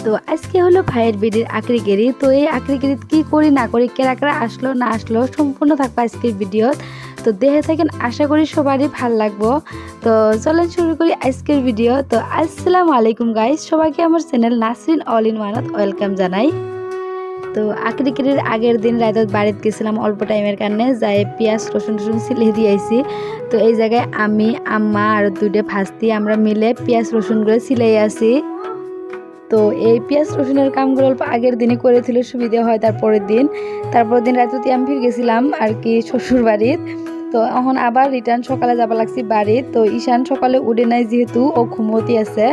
তো আজকে হলো ভাইয়ের বিয়ের আকরিগিরি। তো এই আকরিগিরিত কি করি না করি, কারা কারা আসলো না আসলো সম্পূর্ণ থাকবে আজকের ভিডিও। তো দেখে থাকেন, আশা করি সবারই ভাল লাগবো। তো চলেন শুরু করি আজকের ভিডিও। তো আসসালামু আলাইকুম গাইস, সবাইকে আমার channel Nasrin all in one welcome জানাই। তো আকরিগিরির আগের দিন রাতত বাড়িতে গেছিলাম অল্প টাইমের কারণে, যাই পেঁয়াজ রসুন সিলে দিয়ে আইছি। তো এই জায়গায় আমি আম্মা আর দুইটা ভাস্তি আমরা মিলে পেঁয়াজ রসুনগুলো সিলাই আসি। তো এই পেঁয়াজ রসুনের কামগুলো অল্প আগের দিনই করেছিল, সুবিধা হয় তারপরের দিন রাতে আমি ফিরে গেছিলাম আর কি শ্বশুর বাড়ির। তো এখন আবার রিটার্ন সকালে যাবা লাগছি বাড়ি। তো ঈশান সকালে উঠে নাই, যেহেতু ও ঘুমতি আছে,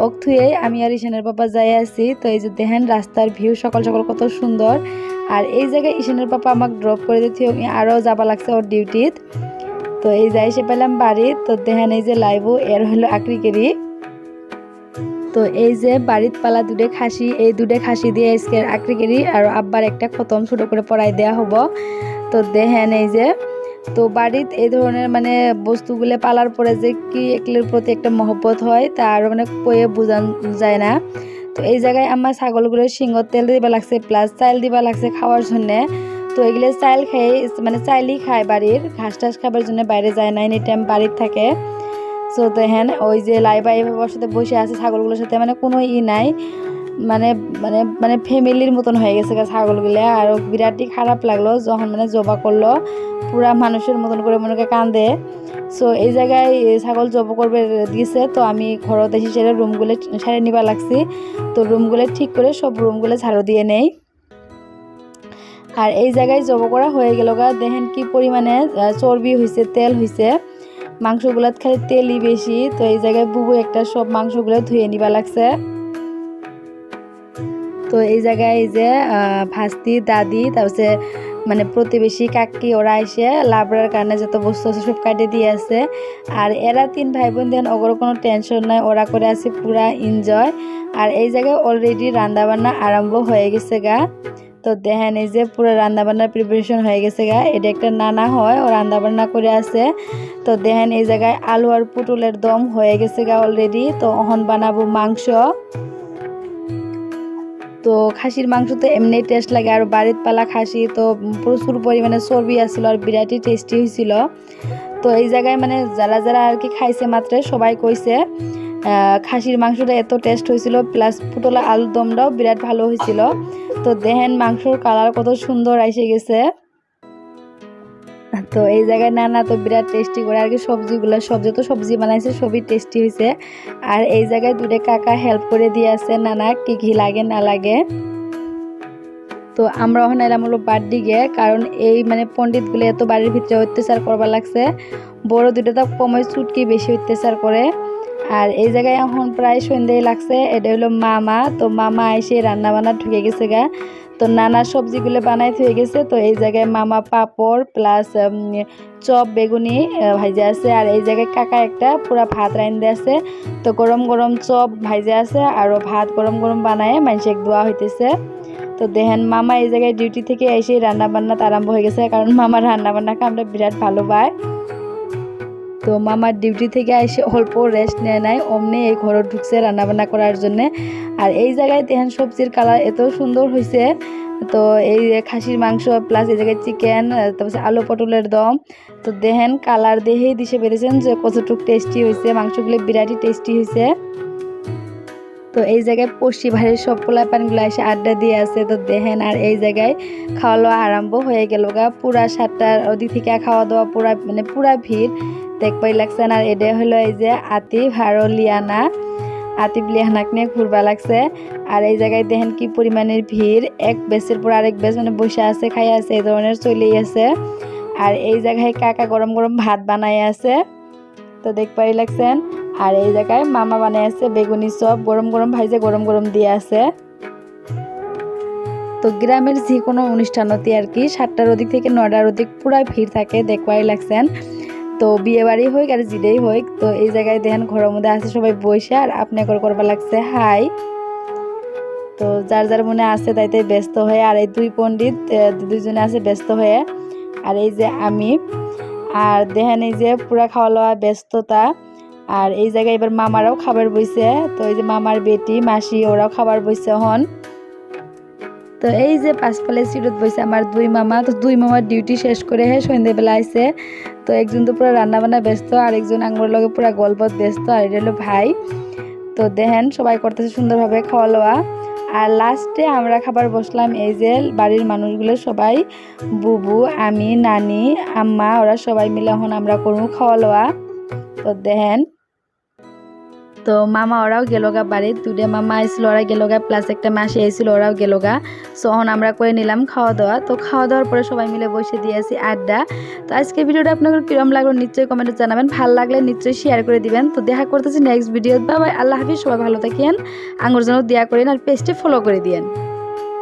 ওক থুয়ে আমি আর ঈশানের পাপা যাই আছি। তো এই যে দেখেন রাস্তার ভিউ সকাল সকাল কত সুন্দর। আর এই জায়গায় ঈশানের পাপা আমাকে ড্রপ করে দিতে আরও যাবা লাগছে ওর ডিউটিত। তো এই যাই এসে পেলাম বাড়ি। তো দেখেন এই যে লাইভ এর হলো আকরিগিরি। তো এই যে বাড়ির পালা দুধে খাসি, এই দুধে খাসি দিয়ে আজকে আকরিগিরি আর আব্বার একটা খতম ছোট করে পড়াই দেওয়া হবো। তো দেখেন এই যে, তো বাড়িত এই ধরনের মানে বস্তুগুলো পালার পরে যে কি এগুলোর প্রতি একটা মহব্বত হয় তা আর মানে কয়ে বোঝানো যায় না। তো এই জায়গায় আমার ছাগলগুলোর শিংর তেল দিবা লাগছে, প্লাস চাইল দিবা লাগছে খাওয়ার জন্যে। তো এগুলো চাইল খেয়ে মানে চাইলই খায়, বাড়ির ঘাস টাস খাবার জন্য বাইরে যায় না, এনি টাইম বাড়ির থাকে। সো দেখেন ওই যে লাইবা এভাবে সাথে বসে আছে ছাগলগুলোর সাথে, মানে কোনো নাই, মানে মানে মানে ফ্যামিলির মতন হয়ে গেছে ছাগলগুলো। আর বিরাটই খারাপ লাগলো যখন মানে জবা করলো, পুরা মানুষের মতন করে মনে করে কান্দে। সো এই জায়গায় ছাগল জব করবে দিয়েছে। তো আমি ঘরত এসে সেরে রুমগুলো সারে নিবা লাগছি। তো রুমগুলো ঠিক করে সব রুমগুলো ঝাড়ু দিয়ে নেই। আর এই জায়গায় জব করা হয়ে গেল গা, দেখেন কি পরিমাণে চর্বি হয়েছে, তেল হয়েছে, মাংসগুলাত খালি তেলই বেশি। তো এই জায়গায় বুবু একটা সব মাংসগুলো ধুয়ে নিবা লাগছে। তো এই জায়গায় এই যে ভাস্তি দাদি তারপরে মানে প্রতিবেশী কাকি ওরা এসে লাবড়ার কারণে যত বস্তু আছে সব কাটে দিয়ে আছে। আর এরা তিন ভাই বোন দেন ওগুলো কোনো টেনশন নাই, ওরা করে আছে পুরা এনজয়। আর এই জায়গায় অলরেডি রান্নাবান্না আরম্ভ হয়ে গেছে গা। তো দেখেন এই যে পুরো রান্নাবান্নার প্রিপারেশন হয়ে গেছে গা, এটা একটা নানা হয় ও রান্নাবান্না করে আছে। তো দেখেন এই জায়গায় আলু আর পুটলের দম হয়ে গেছে গা অলরেডি। তো এখন বানাবো মাংস। তো খাসির মাংস তো এমনি টেস্ট লাগে, আর বাড়ির পালা খাসি তো প্রচুর পরিমাণে চর্বি আসছিল আর বিরাটই টেস্টি হয়েছিল। তো এই জায়গায় মানে যারা যারা আর কি খাইছে মাত্র সবাই কইছে খাসির মাংসটা এত টেস্ট হয়েছিল, প্লাস পুটলা আলুর দমটাও বিরাট ভালো হয়েছিল। তো দেখেন মাংসর কালার কত সুন্দর এসে গেছে। তো এই জায়গায় নানা তো বিরাট টেস্টি করে আর কি সবজিগুলো, যত সবজি বানাইছে সবই টেস্টি হয়েছে। আর এই জায়গায় দুটো কাকা হেল্প করে দিয়ে আছে নানা কি কি লাগে না লাগে। তো আমরা ওখানে এলাম হলো বাড়ি গিয়ে, কারণ এই মানে পণ্ডিতগুলো এত বাড়ির ভিতরে অত্যাচার করবার লাগছে, বড় দুটো তো কমই চুটকি বেশি অত্যাচার করে। আর এই জায়গায় এখন প্রায় সন্ধ্যায় লাগছে, এটা হলো মামা। তো মামা এসে রান্না বান্না ঢুকে গেছে গা। তো নানা সবজিগুলো বানাই হয়ে গেছে। তো এই জায়গায় মামা পাপড় প্লাস চপ বেগুনি ভাইজা আছে। আর এই জায়গায় কাকা একটা পুরা ভাত রান্ধে আছে। তো গরম গরম চপ ভাইজা আছে, আরও ভাত গরম গরম বানায় মানুষের দোয়া হইতেছে। তো দেখেন মামা এই জায়গায় ডিউটি থেকে এসে রান্না বান্না আরম্ভ হয়ে গেছে, কারণ মামার রান্না বান্নাকে আমরা বিরাট ভালো পাই। তো মামার ডিউটি থেকে এসে অল্প রেস্ট নেয় নাই, অমনি এই ঘরে ঢুকছে রান্নাবান্না করার জন্য। আর এই জায়গায় দেখেন সবজির কালার এত সুন্দর হয়েছে। তো এই খাসির মাংস প্লাস এই জায়গায় চিকেন, তারপর আলু পটলের দম। তো দেখেন কালার দেখেই দিশে পেরেছেন যে কতটুকু টেস্টি হয়েছে, মাংসগুলো বিরাটই টেস্টি হয়েছে। তো এই জায়গায় পশ্চিম ভাইয়ের সব পোলাপানগুলো এসে আড্ডা দিয়ে আছে। তো দেখেন আর এই জায়গায় খাওয়া দাওয়া আরম্ভ হয়ে গেল গা, পুরা 7টার ওদিক থেকে খাওয়া দাওয়া পুরা মানে পুরা ভিড় দেখবাই লাগছেন। আর এটা হলো এই যে আতিফ আর লিয়ানা, আতিফ লিয়ানাক নিয়ে ঘুরবা লাগছে। আর এই জায়গায় দেখেন কি পরিমাণের ভিড়, এক বেসের পর আরেক বেস মানে বসে আছে খাই আছে এই ধরনের চলেই আছে। আর এই জায়গায় কাকা গরম গরম ভাত বানাই আছে, তো দেখবাই লাগছেন। আর এই জায়গায় মামা বানাই আছে বেগুনি চপ, গরম গরম ভাইজে গরম গরম দিয়ে আছে। তো গ্রামের যে কোনো অনুষ্ঠানতে আর কি 7টার ওদিক থেকে 9টার ওদিক পুরা ভিড় থাকে, দেখবাই লাগছেন। তো বিয়ে বাড়ি হোক আর জিডেই হোক, তো এই জায়গায় দেখেন ঘরের মধ্যে আছে সবাই বসে আর আপনি করবা লাগছে হাই। তো যার যার মনে আছে তাইতে ব্যস্ত হয়ে, আর এই দুই পণ্ডিত দুইজনে আছে ব্যস্ত হয়ে। আর এই যে আমি, আর দেখেন এই যে পুরা খাওয়া দাওয়া ব্যস্ততা। আর এই জায়গায় এবার মামারাও খাবার বইছে। তো এই যে মামার বেটি মাসি ওরাও খাবার বইছে হন। তো এই যে পাঁচপালে সিটত বইছে আমার দুই মামা। তো দুই মামার ডিউটি শেষ করে সন্ধ্যেবেলা আইছে। তো একজন তো পুরো রান্না বান্না ব্যস্ত, আর একজন আঙ্গুর লগে পুরো গল্পত ব্যস্ত, আর এটা হলো ভাই। তো দেখেন সবাই করতেছে সুন্দরভাবে খাওয়া লওয়া। আর লাস্টে আমরা খাবার বসলাম, এই যে বাড়ির মানুষগুলো সবাই, বুবু, আমি, নানি, আম্মা, ওরা সবাই মিলে এখন আমরা করবো খাওয়া লওয়া। তো দেখেন তো মামা ওরাও গেলোগা বাড়ি, দুটো মামা আইছিল ওরা গেলোগা, প্লাস একটা মাসি আইছিল ওরাও গেলোগা। সো এখন আমরা করে নিলাম খাওয়া দাওয়া। তো খাওয়া দাওয়ার পরে সবাই মিলে বসে দিয়েছি আড্ডা। তো আজকে ভিডিওটা আপনাদের কিরম লাগলো নিশ্চয়ই কমেন্টে জানাবেন, ভালো লাগলে নিশ্চয়ই শেয়ার করে দিবেন। তো দেখা করতেছি নেক্সট ভিডিও। বাই বাই, আল্লাহ হাফিজ, সবাই ভালো থাকেন, আঙ্গুর যেন দেয়া করেন আর পেজটি ফলো করে দিয়েন।